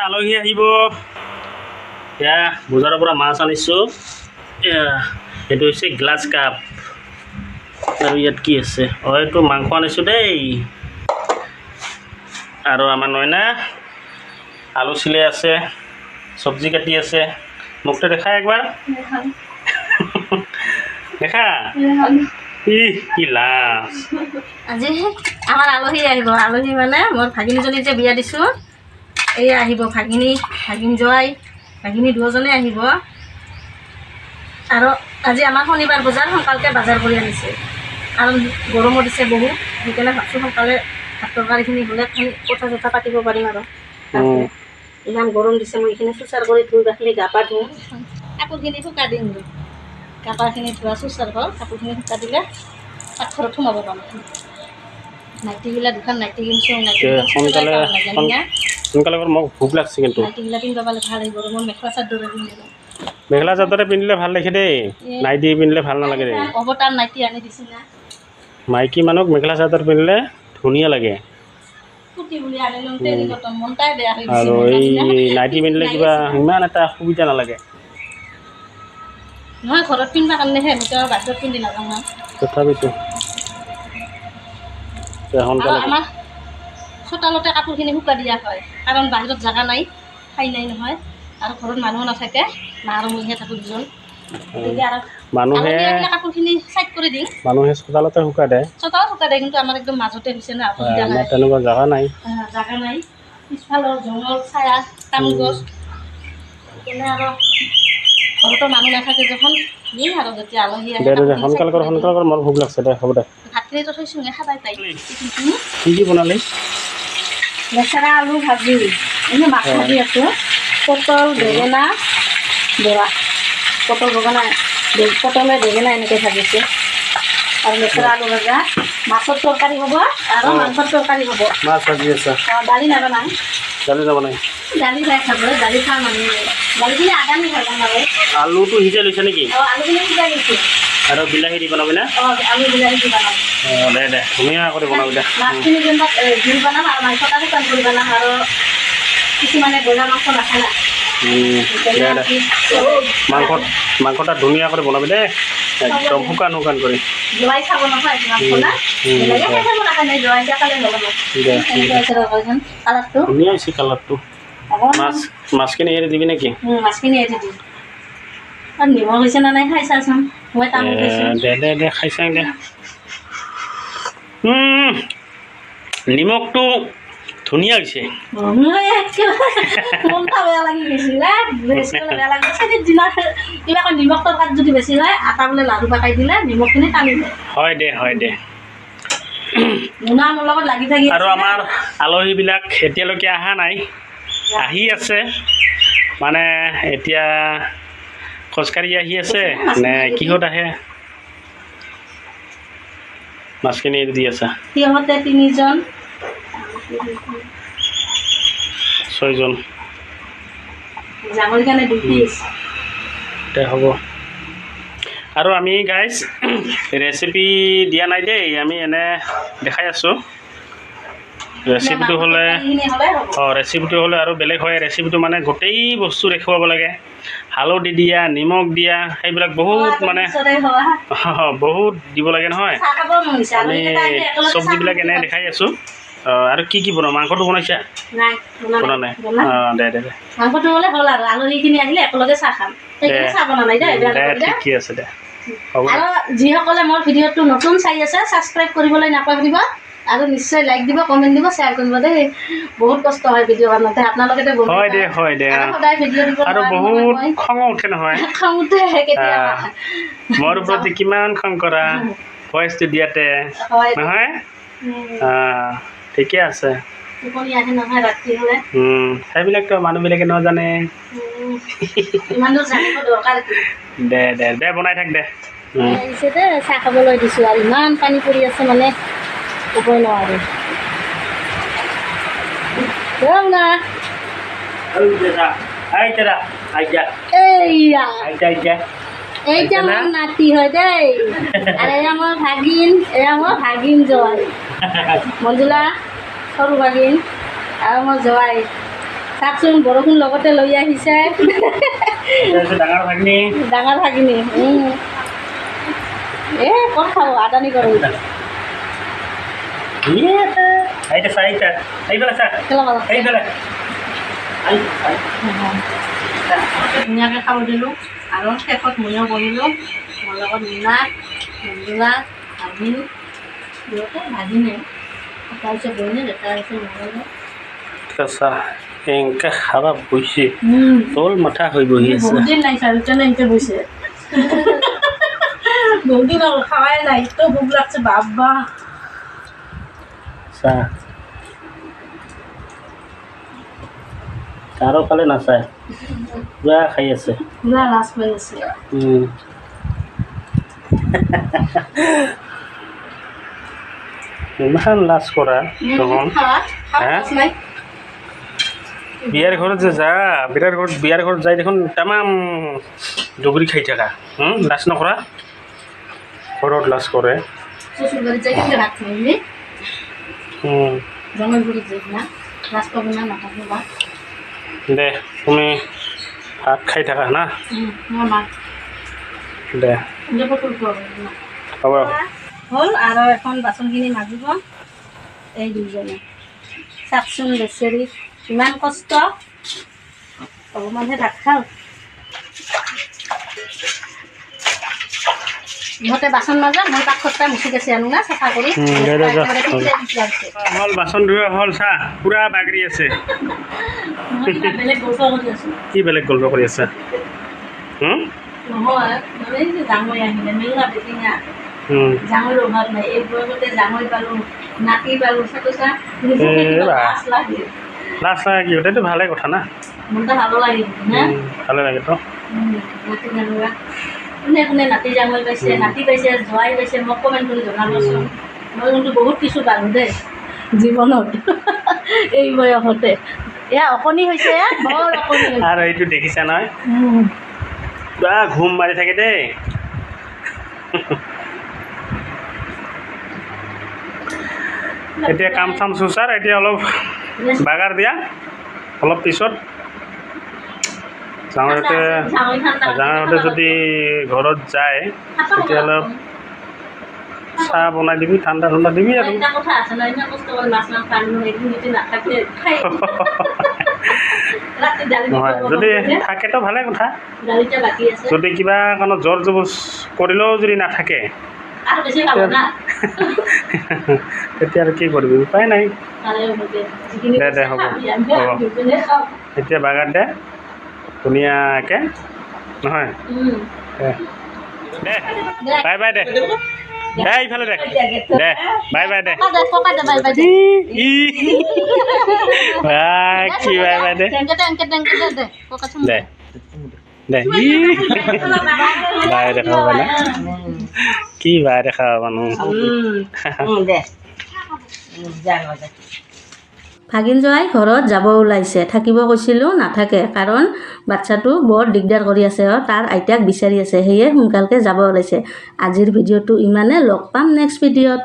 আলহী আহিব এয়া বজাৰৰ পৰা মাছ আনিছোঁ এইটো হৈছে গ্লাছ কাপ আৰু ইয়াত কি আছে এইটো মাংস আনিছোঁ দেই আৰু আমাৰ নয়না আলু চিলাই আছে চব্জি কাটি আছে মুখটো দেখা একবাৰ দেখা কি লাজ আজি আমাৰ আলহী আহিব আলহী মানে মোৰ ভাগিনীজনীক যে বিয়া দিছোঁ এয়া আহিব ভাগিনী জোৱাই ভাগিনী দুজনে আহিব আৰু আজি আমাৰ শনিবাৰ বজাৰ সোনকালকে বাজাৰ কৰি আনিছে কাৰণ গৰমো দিছে বহুত সেইকাৰণে ভাবছোঁ সোনকালে ভাত তৰকাৰীখিনি হ'লে কথা চথা পাতিব পাৰিম আৰু ইমান গৰম দিছে মই এইখিনি চুচাৰ কৰি ধুই বাখিনি গা পা ধুওঁ কাপোৰখিনি শুকাই দিম গা পাখিনি ধোৱা চুচাৰ হ'ল কাপোৰখিনি শুকাই দিলে পাকঘৰত সোমাব পাম নাইটিবিলাক দুখন নাইটি কিনিছোঁ সোনকালে মোক ভোক লাগছে কিন্তু নাইটিবিলাক পিন্ধিব পালে ভাল আহিব মই মেখেলা চাদৰ পিন্ধিলোঁ মেখেলা চাদৰে পিন্ধিলে ভাল দেখে দেই নাইটি পিন্ধিলে ভাল নালাগে দেই অৱতাৰ নাইটি আনি দিছোঁ না মাইকী মানুহক মেখেলা চাদৰ পিন্ধিলে ধুনীয়া লাগে আৰু এই নাইটি পিন্ধিলে কিবা ইমান এটা সুবিধা নালাগে নহয় ঘৰত পিন্ধিবৰ কাৰণেহে ভিতৰৰ বাহিৰত পিন্ধি নাযাওঁ না তথাপিতো সোনকালে আমাৰ চোতালতে কাপোৰখিনি শুকাই দিয়া হয় কাৰণ বাহিৰত জেগা নাই ঠাই নাই নহয় আৰু ঘৰত মানুহ নাথাকে মা আৰু মইহে থাকোঁ দুজন গতিকে আৰু মানুহে কাপোৰখিনি চাইড কৰি দিম মানুহে চোতালতে শুকাই দিয়ে চোতালত শুকাই দিয়ে কিন্তু আমাৰ একদম মাজতে হৈছে না অসুবিধা নাই তেনেকুৱা জেগা নাই জেগা নাই পিছফালৰ জংঘল ছায়া তামোল গছ সেইকাৰণে আৰু ঘৰতো মানুহ নাথাকে যখন দিম আৰু যেতিয়া আলহী আহে সোনকালে কৰ মোৰ ভোক লাগছে দে হ'ব দে ভাতখিনিতো থৈছোঁ খাবাই তাই কি বনালি লেচেৰা আলু ভাজি এনেই মাছ ভাজি আছোঁ পটল বেঙেনা বৰা পটলে বেঙেনা এনেকৈ ভাজিছোঁ আৰু লেচেৰা আলু ভজা মাছৰ তৰকাৰী হ'ব আৰু মাংসৰ তৰকাৰী হ'ব মাছ ভাজি আছে দালি নবনাই দালি খাই খাবলৈ দালি খাওঁ মানুহে দালিখিনি আদানি হয় বনালে আলুটো সিজাই লৈছে নেকি আলুখিনি সিজাই দিছোঁ আৰু বিলাহী দি বনাবি না আলু বিলাহী দি বনাম দে ধুনীয়া কৰি বনাবি দে মাছখিনি যেনিবা জোল বনাম আৰু মাংসটা শুকান কৰি বনাম আৰু কিছুমানে ব্ৰইলাৰ মাংস নাখায় না মাংসটা ধুনীয়া কৰি বনাবি দে একদম শুকান কৰি জোৱাই খাব নহয় মাংসটা বেলেগে খাই খাব নাখায় জোৱাই খালে নবনাম কালাৰটো ধুনীয়া হৈছে কালাৰটো মাছখিনি এৰি দিবি নেকি মাছখিনি এৰি দিম আৰু নিমখ হৈছে নে নাই খাই চাচোন মই তামোল খাইছোঁ দে খাই চাং দে নিমখটো ধুনীয়া হৈছে মনটা বেয়া লাগি গৈছিলে বেয়া লাগিছে কিবা নিমখ তৰকাত যদি বেছি হয় আটা বোলে লাড়ু পাকাই দিলে নিমখখিনি টানি যায় হয় দে মুনা মোৰ লগত লাগি থাকি আৰু আমাৰ আলহীবিলাক এতিয়ালৈকে অহা নাই আহি আছে মানে এতিয়া খোজকাঢ়ি আহি আছে নে কিহত আহে মাছখিনি এৰি দি আছে সিহঁতে 3জন 6জন জাঙৰি কাৰণে 2 পিচ দে হ'ব আৰু আমি গাইজ ৰেচিপি দিয়া নাই দেই আমি এনে দেখাই আছোঁ ৰেচিপিটো হ'লে ৰেচিপিটো হ'লে আৰু বেলেগ হয় ৰেচিপিটো মানে গোটেই বস্তু দেখুৱাব লাগে হালধি দিয়া নিমখ দিয়া সেইবিলাক বহুত মানে বহুত দিব লাগে নহয় আমি চব্জিবিলাক এনে দেখাই আছোঁ আৰু কি বনাওঁ মাংসটো বনাইছা বনা নাই দে মাংসটো হ'লে হ'ল আৰু আলহীখিনি আহিলে একেলগে চাহ খাম সেইখিনি চাহ বনা নাই দে ঠিকে আছে দে আৰু যিসকলে মোৰ ভিডিঅ'টো নতুন চাই আছে ছাবস্ক্ৰাইব কৰিবলৈ নাপাহৰিব আৰু নিশ্চয় লাইক দিব কমেণ্ট দিব শ্বেয়াৰ কৰিব দেই বহুত কষ্ট হয় ভিডিঅ' বনাওঁতে আপোনালোকে হয় দে সদায় ভিডিঅ' দিব আৰু বহুত খং উঠে নহয় খং উঠে কেতিয়াবা মোৰ প্ৰতি কিমান খং কৰা ভইচটো দিয়াতে নহয় ঠিকে আছে টোপনি আহে নহয় ৰাতি হ'লে সেইবিলাকতো মানুহবিলাকে নাজানে ইমান দূৰ জানিব দৰকাৰ দে বনাই থাক দে আহিছে দে চাহ খাবলৈ দিছোঁ আৰু ইমান পানী পৰি আছে মানে ক'বই নোৱাৰোঁ এইটা মোৰ নাতি হয় দেই আৰু এয়া মোৰ ভাগিন জোৱাই মঞ্জুলা সৰু ভাগিন আৰু মোৰ জোৱাই চাওকচোন বৰষুণ লগতে লৈ আহিছে ডাঙৰ ভাগনি ডাঙৰ ভাগিনী ক'ত খাব আদানি কৰোঁ আইটা চা আইটা আইবেলা চা আইবেলা ধুনীয়াকৈ খাব দিলোঁ আৰু শেষত ময়ো বহিলোঁ মোৰ লগত মীনা মঞ্জুলা ভাগিন দুয়োটা ভাগিনে এটা হৈছে বহিনী এটা হৈছে মহিলা চা এনেকৈ খাবা বহিছে তল মাথা হৈ বহি আছে বহুত দিন নাই চাৰিজনে এনেকৈ বহিছে বহুত দিন হ'ল খাৱাই নাই তো ভোক লাগছে বাবা চা কাৰো ফালে নাচায় পুৰা খাই আছে পুৰা লাজ পাই আছে ইমান লাজ কৰা তখন বিয়াৰ ঘৰত যে যা বিয়াৰ ঘৰত যাই দেখোন তামাম জগৰি খাই থাকা লাজ নকৰা ঘৰত লাজ কৰে শ্বশুৰবাড়িত যাই কিন্তু ভাত খাইলি জঙলগুৰিত যাই না লাজ পাব না নাথাকিব বা দে তুমি ভাত খাই থাকা না মোৰ মা দে হ'ব হ'ল আৰু এখন বাচনখিনি মাজিব এই দুইজনে চাওকচোন বেচেৰি ইমান কষ্ট অকণমানহে ভাত খাওঁ ইহঁতে বাচন মাজা মই পাকঘৰটা মুচি গেছি আনো না চাফা কৰি হ'ল বাচন ধোৱা হ'ল চা পুৰা বাগৰি আছে বেলেগ গল্প কৰি আছোঁ কি বেলেগ গল্প কৰি আছে নহয় এই যে জামৈ আহিলে মেলা বেছি না জামৈৰ অভাৱ নাই এই বয়সতে জামৈ পালোঁ নাতি পালোঁ চাতোচা লাজ লাগে লাজ লাগে কি গোটেইটো ভালে কথা না মনটা ভালো লাগে না ভালে লাগে তো নাতি জামৈৰা কোনে কোনে নাতি জামৈ পাইছে নাতি পাইছে জোৱাই পাইছে মোক কমেণ্ট কৰি জনাবচোন মই কিন্তু বহুত কিছু পালোঁ দেই জীৱনত এই বয়সতে এয়া অকণি হৈছে বৰ অকণি আৰু এইটো দেখিছা নহয় পুৰা ঘুম মাৰি থাকে দেই এতিয়া কাম চাম চুচাৰ এতিয়া অলপ বাগাৰ দিয়া অলপ পিছত যাওঁতে যদি ঘৰত যায় তেতিয়াহ'লে চাহ বনাই দিবি ঠাণ্ডা দিবি আৰু নহয় যদি থাকেতো ভালে কথা যদি কিবা কাৰণত জ্বৰ জবজ কৰিলেও যদি নাথাকে তেতিয়া আৰু কি কৰিবি উপায় নাই দে হ'ব এতিয়া বাগাৰ দে ধুনীয়াকৈ নহয় দে বাই বাই দে দে ইফালে দে দে বাই বাই দে কি বাই বাই দে দে দে বাই দেখাব মানে কি বাই দেখাব মানুহ ভাগিন জোৱাই ঘৰত যাব ওলাইছে থাকিব কৈছিলোঁ নাথাকে কাৰণ বাচ্ছাটো বৰ দিগদাৰ কৰি আছে তাৰ আইতাক বিচাৰি আছে সেয়ে সোনকালকৈ যাব ওলাইছে আজিৰ ভিডিঅ'টো ইমানে লগ পাম নেক্সট ভিডিঅ'ত